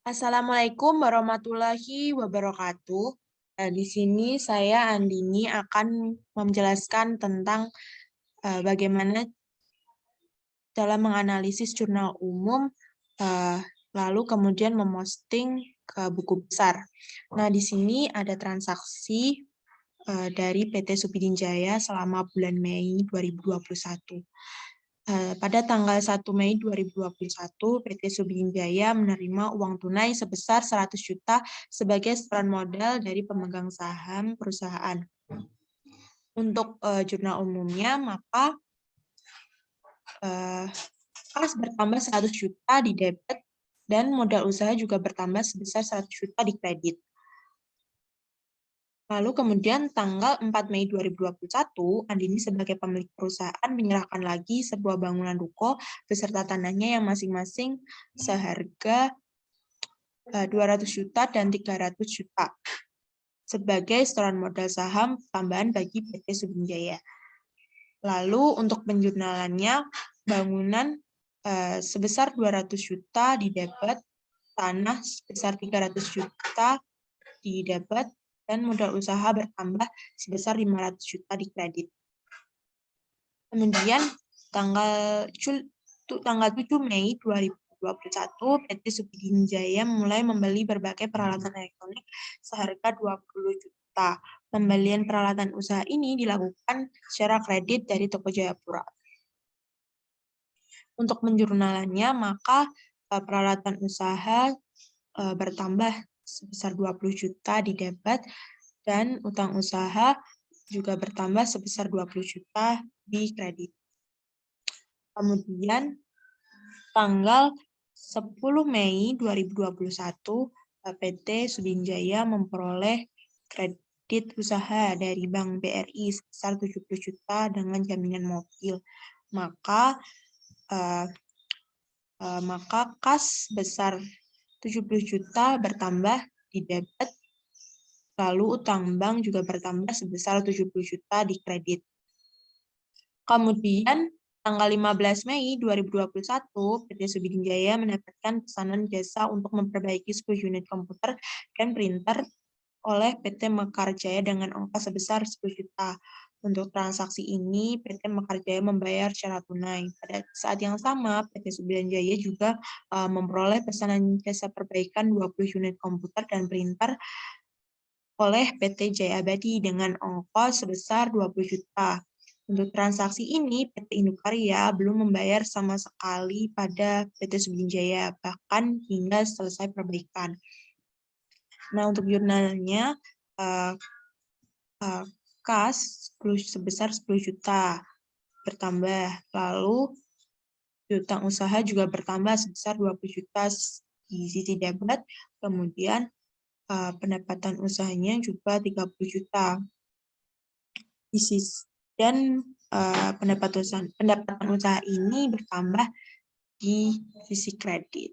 Assalamualaikum warahmatullahi wabarakatuh. Di sini saya Andini akan menjelaskan tentang bagaimana dalam menganalisis jurnal umum, lalu kemudian memosting ke buku besar. Nah, di sini ada transaksi dari PT Supidinjaya selama bulan Mei 2021. Pada tanggal 1 Mei 2021, PT Subinjaya menerima uang tunai sebesar 100 juta sebagai setoran modal dari pemegang saham perusahaan. Untuk jurnal umumnya, maka kas bertambah 100 juta di debit dan modal usaha juga bertambah sebesar 100 juta di kredit. Lalu kemudian tanggal 4 Mei 2021, Andini sebagai pemilik perusahaan menyerahkan lagi sebuah bangunan ruko beserta tanahnya yang masing-masing seharga 200 juta dan 300 juta sebagai setoran modal saham tambahan bagi PT Subinjaya. Lalu untuk penjurnalannya, bangunan sebesar 200 juta di debit, tanah sebesar 300 juta di debit, dan modal usaha bertambah sebesar 500 juta di kredit. Kemudian tanggal 7 Mei 2021, PT Supidinjaya mulai membeli berbagai peralatan elektronik seharga 20 juta. Pembelian peralatan usaha ini dilakukan secara kredit dari Toko Jayapura. Untuk penjurnalannya, maka peralatan usaha bertambah sebesar 20 juta di debit dan utang usaha juga bertambah sebesar 20 juta di kredit. Kemudian tanggal 10 Mei 2021, PT Subinjaya memperoleh kredit usaha dari Bank BRI sebesar 70 juta dengan jaminan mobil. Maka kas besar 70 juta bertambah di debit, lalu utang bank juga bertambah sebesar 70 juta di kredit. Kemudian, tanggal 15 Mei 2021, PT Subidinjaya mendapatkan pesanan jasa untuk memperbaiki 10 unit komputer dan printer oleh PT Mekarjaya dengan ongkos sebesar 10 juta. Untuk transaksi ini, PT Mekarjaya membayar secara tunai. Pada saat yang sama, PT Subidinjaya juga memperoleh pesanan jasa perbaikan 20 unit komputer dan printer oleh PT Jaya Abadi dengan ongkos sebesar 20 juta. Untuk transaksi ini, PT Indukarya belum membayar sama sekali pada PT Subidinjaya, bahkan hingga selesai perbaikan. Nah, untuk jurnalnya, kas sebesar 10 juta bertambah, lalu utang usaha juga bertambah sebesar 20 juta di sisi debit, kemudian pendapatan usahanya juga 30 juta. Dan pendapatan usaha ini bertambah di sisi kredit.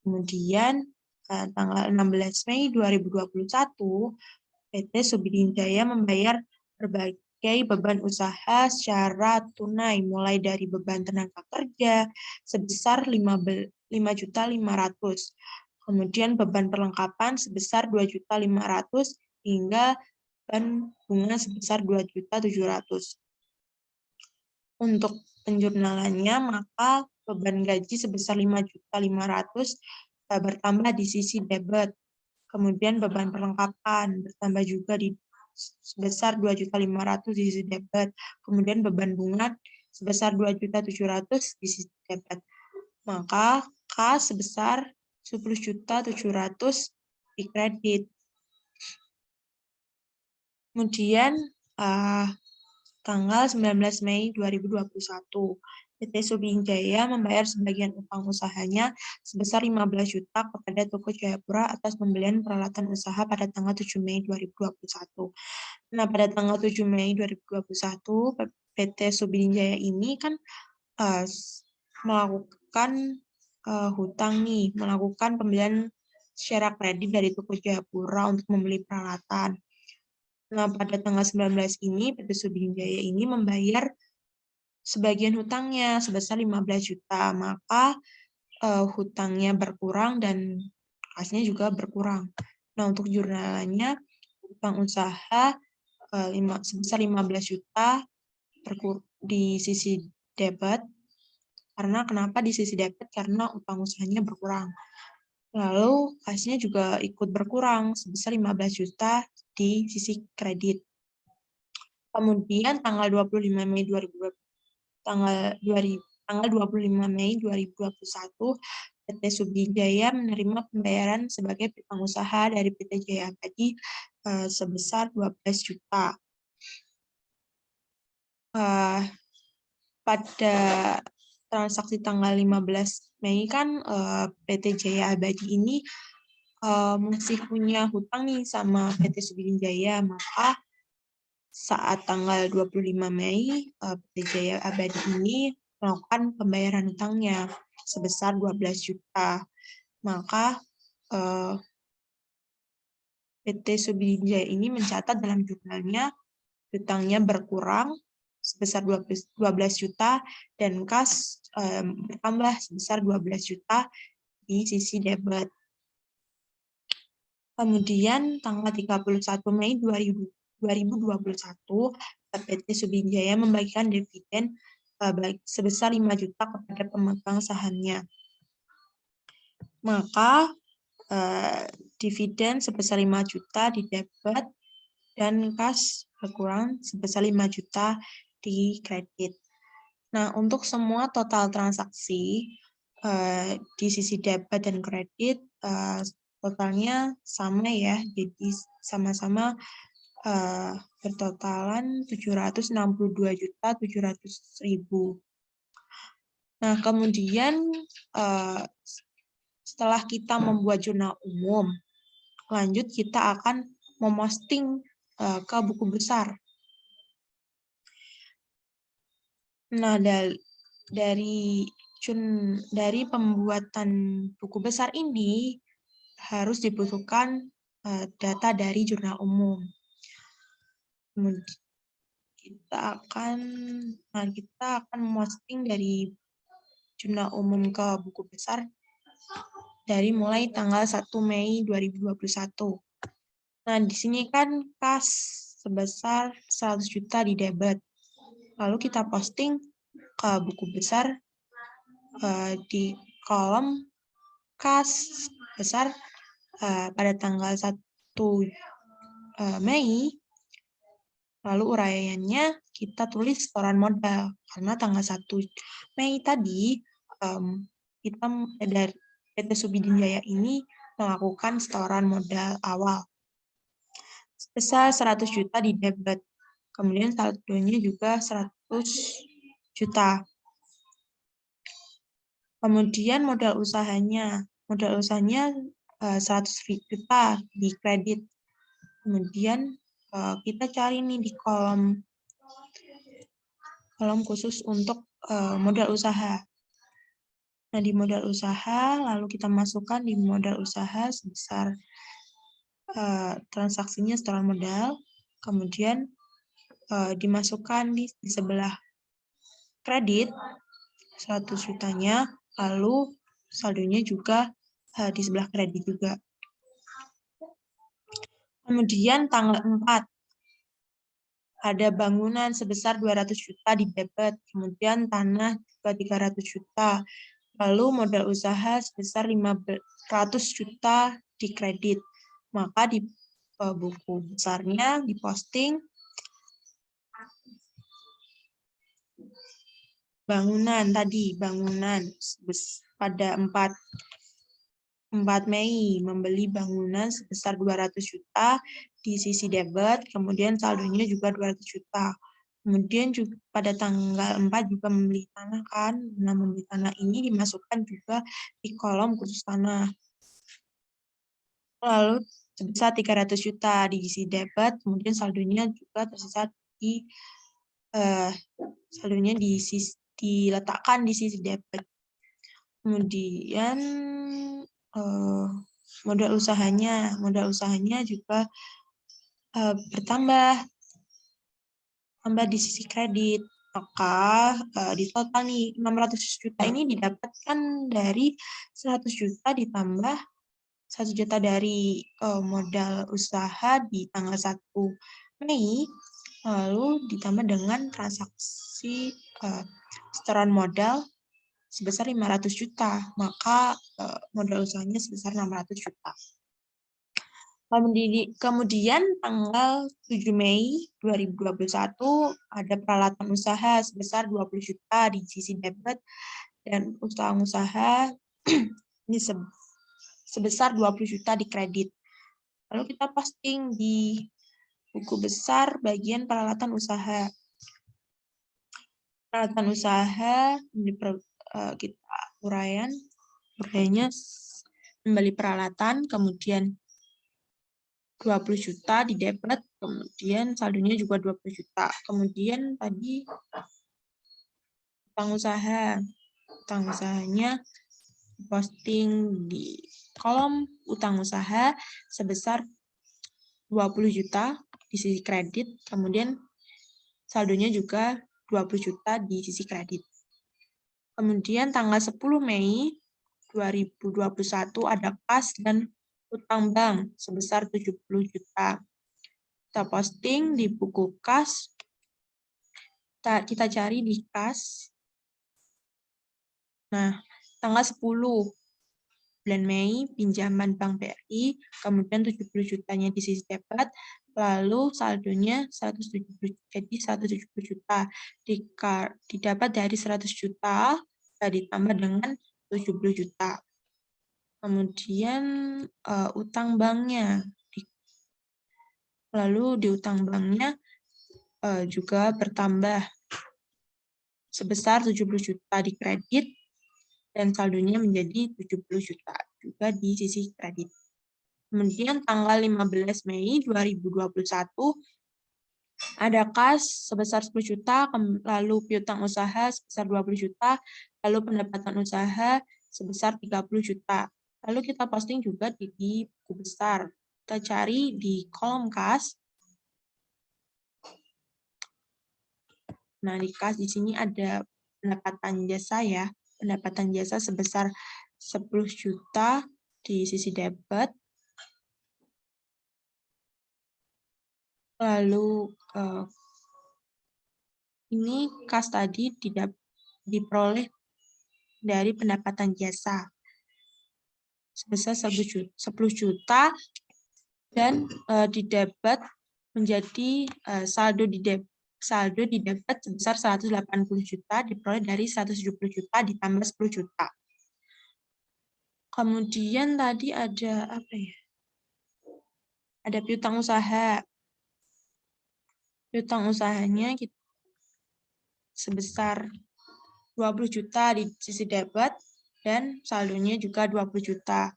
Kemudian tanggal 16 Mei 2021, PT Subidinjaya membayar berbagai beban usaha secara tunai, mulai dari beban tenaga kerja sebesar 5.500.000, kemudian beban perlengkapan sebesar 2.500.000 hingga beban bunga sebesar 2.700.000. Untuk penjurnalannya, maka beban gaji sebesar 5.500.000 bertambah di sisi debit. Kemudian beban perlengkapan bertambah juga sebesar 2.500.000 di sisi debit. Kemudian beban bunga sebesar 2.700.000 di sisi debit. Maka kas sebesar 10.700.000 di kredit. Kemudian tanggal 19 Mei 2021, PT Subinjaya membayar sebagian utang usahanya sebesar 15 juta kepada Toko Jayapura atas pembelian peralatan usaha pada tanggal 7 Mei 2021. Nah, pada tanggal 7 Mei 2021, PT Subinjaya ini kan melakukan melakukan pembelian secara kredit dari Toko Jayapura untuk membeli peralatan. Nah, pada tanggal 19 ini, PT Subinjaya ini membayar sebagian hutangnya sebesar 15 juta. Maka hutangnya berkurang dan kasnya juga berkurang. Nah, untuk jurnalnya utang usaha sebesar 15 juta di sisi debit. Karena kenapa di sisi debit? Karena utang usahanya berkurang. Lalu kasnya juga ikut berkurang sebesar 15 juta di sisi kredit. Kemudian tanggal 25 Mei 2020, tanggal 25 Mei 2021, PT Subijaya menerima pembayaran sebagai piutang usaha dari PT Jaya Abadi sebesar 12 juta. Pada transaksi tanggal 15 Mei kan PT Jaya Abadi ini masih punya hutang nih sama PT Subijaya, maka saat tanggal 25 Mei PT Jaya Abadi ini melakukan pembayaran hutangnya sebesar 12 juta. Maka PT Subijaya ini mencatat dalam jurnalnya hutangnya berkurang sebesar 12 juta dan kas bertambah sebesar 12 juta di sisi debit. Kemudian tanggal 31 Mei 2021, PT Subijaya membagikan dividen sebesar 5 juta kepada pemegang sahamnya. Maka dividen sebesar 5 juta di debit dan kas berkurang sebesar 5 juta di kredit. Nah, untuk semua total transaksi di sisi debit dan kredit totalnya sama ya, jadi sama-sama bertotalan 762.700.000. Nah, kemudian setelah kita membuat jurnal umum, lanjut kita akan memposting ke buku besar. Nah, dari pembuatan buku besar ini harus dibutuhkan data dari jurnal umum. Kita akan memposting dari jurnal umum ke buku besar dari mulai tanggal 1 Mei 2021. Nah, di sini kan kas sebesar 100 juta di debit. Lalu kita posting ke buku besar di kolom kas besar pada tanggal 1 Mei. Lalu uraiannya kita tulis setoran modal. Karena tanggal 1 Mei tadi kita dari PT Subijaya ini melakukan setoran modal awal sebesar 100 juta di debit. Kemudian saldonya juga 100 juta. Kemudian modal usahanya 100 juta di kredit. Kemudian kita cari nih di kolom khusus untuk modal usaha. Nah, di modal usaha, lalu kita masukkan di modal usaha sebesar transaksinya setoran modal, kemudian dimasukkan di sebelah kredit 100 jutanya, lalu saldonya juga di sebelah kredit juga. Kemudian tanggal 4, ada bangunan sebesar 200 juta di debit, kemudian tanah juga 300 juta, lalu modal usaha sebesar 500 juta di kredit. Maka di buku besarnya diposting bangunan pada 4 Mei membeli bangunan sebesar 200 juta di sisi debit, kemudian saldonya juga 200 juta. Kemudian juga pada tanggal 4 juga membeli tanah kan. Nah, membeli tanah ini dimasukkan juga di kolom khusus tanah. Lalu sebesar 300 juta di sisi debit, kemudian saldonya juga tersisa di saldonya diletakkan di sisi debit. Kemudian modal usahanya juga bertambah di sisi kredit. Maka di total nih 600 juta ini didapatkan dari 100 juta ditambah 1 juta dari modal usaha di tanggal 1 Mei, lalu ditambah dengan transaksi setoran modal sebesar 500 juta, maka modal usahanya sebesar 600 juta. Kemudian tanggal 7 Mei 2021 ada peralatan usaha sebesar 20 juta di sisi debit dan usaha ini sebesar 20 juta di kredit. Lalu kita posting di buku besar bagian peralatan usaha. Peralatan usaha kita uraiannya membeli peralatan, kemudian 20 juta di debit, kemudian saldonya juga 20 juta. Kemudian tadi utang usaha. Utang usahanya posting di kolom utang usaha sebesar 20 juta di sisi kredit, kemudian saldonya juga 20 juta di sisi kredit. Kemudian tanggal 10 Mei 2021 ada kas dan utang bank sebesar 70 juta. Kita posting di buku kas. Kita cari di kas. Nah, tanggal 10 bulan Mei pinjaman Bank BRI, kemudian 70 jutanya di sisi debit, lalu saldonya 170 juta. Didapat dari 100 juta ditambah dengan 70 juta. Kemudian utang banknya. Lalu di utang banknya juga bertambah sebesar 70 juta di kredit dan saldonya menjadi 70 juta juga di sisi kredit. Kemudian tanggal 15 Mei 2021 ada kas sebesar 10 juta, lalu piutang usaha sebesar 20 juta, lalu pendapatan usaha sebesar 30 juta. Lalu kita posting juga di buku besar. Kita cari di kolom kas. Nah, di kas di sini ada pendapatan jasa ya. Pendapatan jasa sebesar 10 juta di sisi debit. Lalu ini kas tadi diperoleh dari pendapatan jasa sebesar 10 juta dan di debit menjadi saldo di debit sebesar 180 juta diperoleh dari 170 juta ditambah 10 juta. Kemudian tadi ada apa ya? Ada piutang usaha. Piutang usahanya sebesar 20 juta di sisi debit dan saldonya juga 20 juta.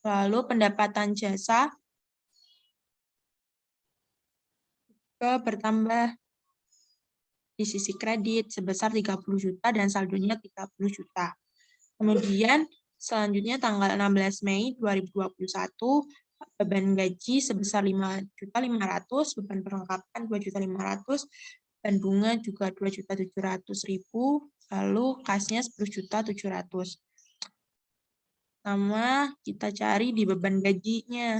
Lalu pendapatan jasa juga bertambah di sisi kredit sebesar 30 juta dan saldonya 30 juta. Kemudian selanjutnya tanggal 16 Mei 2021 beban gaji sebesar 5.500.000, beban perlengkapan 2.500.000, beban bunga juga 2.700.000, lalu kasnya 10.700.000. Sama kita cari di beban gajinya.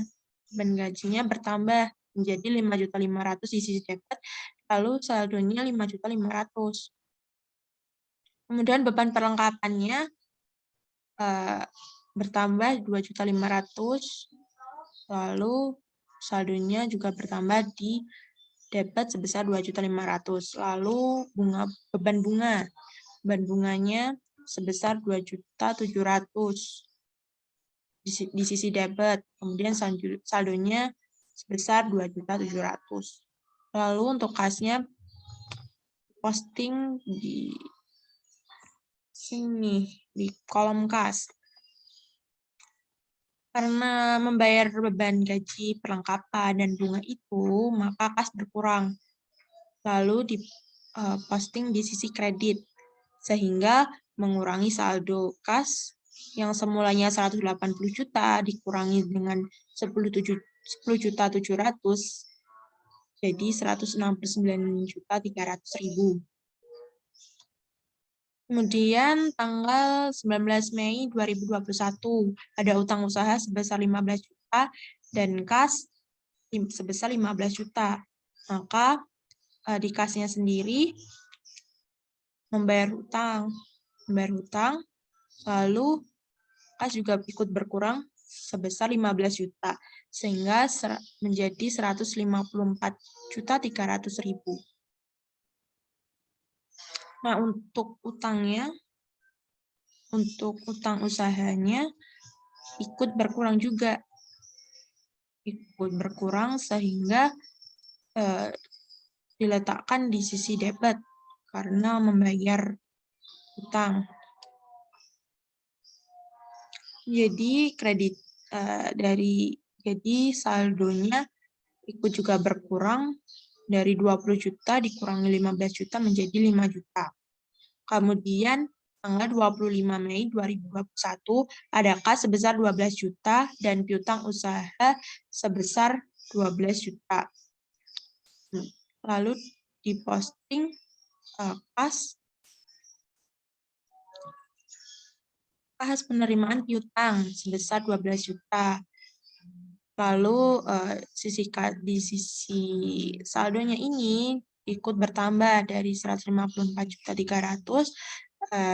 Beban gajinya bertambah menjadi 5.500.000 di sisi debit, lalu saldonya 5.500.000. Kemudian beban perlengkapannya bertambah 2.500.000, lalu saldonya juga bertambah di debit sebesar 2.500.000. Lalu beban bunganya sebesar 2.700.000 di sisi debit, kemudian saldonya sebesar 2.700.000. Lalu untuk kasnya posting di sini di kolom kas. Karena membayar beban gaji, perlengkapan, dan bunga itu, maka kas berkurang. Lalu posting di sisi kredit, sehingga mengurangi saldo kas yang semulanya 180 juta dikurangi dengan 10.700.000 jadi 169.300.000. Kemudian tanggal 19 Mei 2021 ada utang usaha sebesar 15 juta dan kas sebesar 15 juta. Maka di kasnya sendiri membayar hutang, lalu kas juga ikut berkurang sebesar 15 juta sehingga menjadi 154.300.000. Nah, untuk utang usahanya ikut berkurang juga. Ikut berkurang sehingga diletakkan di sisi debit karena membayar utang. Jadi jadi saldonya ikut juga berkurang dari 20 juta dikurangi 15 juta menjadi 5 juta. Kemudian tanggal 25 Mei 2021 ada kas sebesar 12 juta dan piutang usaha sebesar 12 juta. Lalu diposting kas penerimaan piutang sebesar 12 juta. Lalu di sisi saldonya ini ikut bertambah dari 154.300.000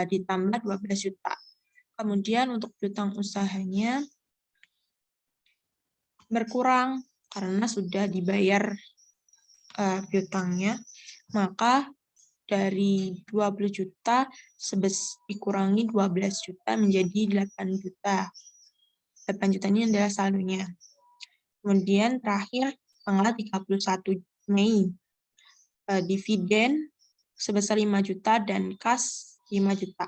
ditambah 12 juta. Kemudian untuk piutang usahanya berkurang karena sudah dibayar piutangnya, maka dari 20 juta dikurangi 12 juta menjadi 8 juta. 8 juta ini adalah saldonya. Kemudian terakhir tanggal 31 Mei, dividen sebesar 5 juta dan kas 5 juta.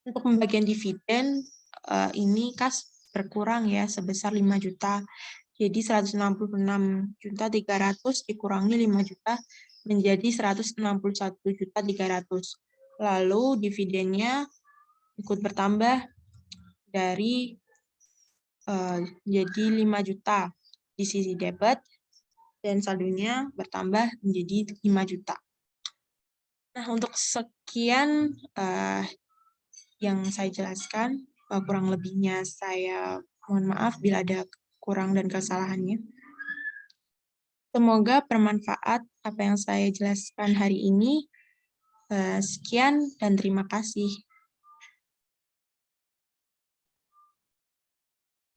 Untuk pembagian dividen, ini kas berkurang ya sebesar 5 juta. Jadi 166.300.000 dikurangi 5 juta menjadi 161.300.000. Lalu dividennya ikut bertambah dari jadi 5 juta di sisi debit dan saldonya bertambah menjadi 5 juta. Nah, untuk sekian yang saya jelaskan, kurang lebihnya saya mohon maaf bila ada kurang dan kesalahannya. Semoga bermanfaat apa yang saya jelaskan hari ini. Sekian dan terima kasih.